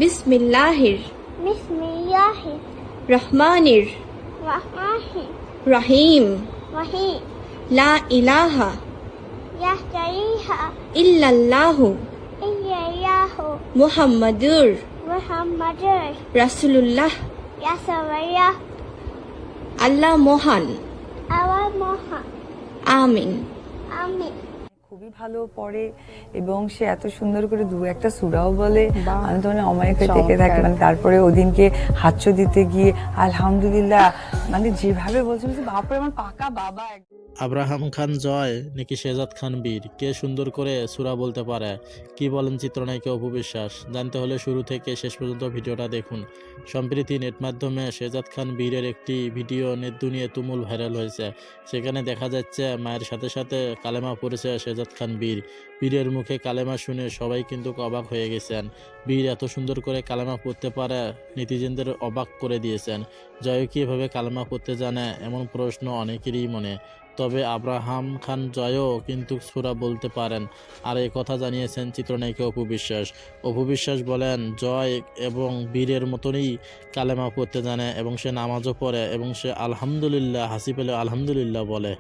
বিসমিল্লাহির বিসমিল্লাহির রহমানির রহমানির রহিম রহিম লা ইলাহা লা ইলাহা ইল্লাল্লাহু ইল্লাল্লাহু মুহাম্মাদুর মুহাম্মাদুর রাসূলুল্লাহ রাসূলুল্লাহ আল্লাহ মহান। আল্লাহ মহান। আমিন। আমিন। খুবই ভালো পড়ে এবং সে এত সুন্দর করে দু একটা সূরাও বলে। আমি তো মানে অমায়িক হয়ে থেকে থাকি। মানে তারপরে ওদিনকে হাচ্চ দিতে গিয়ে আলহামদুলিল্লাহ মানে যেভাবে বলছে বাপরে আমার পাকা বাবা। আব্রাহাম খান জয় নাকি শেহজাদ খান বীর, কে সুন্দর করে সূরা বলতে পারে? কি বলেন চিত্রনায়িকা অপু বিশ্বাস? জানতে হলে শুরু থেকে শেষ পর্যন্ত ভিডিওটা দেখুন। সম্প্রতি নেট মাধ্যমে শেহজাদ খান বীরের একটি ভিডিও নেট দুনিয়ায় তুমুল ভাইরাল হয়েছে। সেখানে দেখা যাচ্ছে মায়ের সাথে সাথে কালেমা পড়েছে শেহজাদ খান বীর। বীরের মুখে কালেমা শুনে সবাই কিন্তু অবাক হয়ে গেছেন। বীর এত সুন্দর করে কালেমা পড়তে পারে, নেটিজেনদের অবাক করে দিয়েছেন। জয় কি এভাবে কালেমা পড়তে জানে, এমন প্রশ্ন অনেকেরই মনে। তবে আব্রাহাম খান জয়ও কিন্তু সূরা বলতে পারেন, আর এই কথা জানিয়েছেন চিত্রনায়িকা অপু বিশ্বাস। অপু বিশ্বাস বলেন, জয় এবং বীরের মতনই কালেমা পড়তে জানে এবং সে নামাজও পড়ে এবং সে আলহামদুলিল্লাহ হাসি পেলে আলহামদুলিল্লাহ বলে।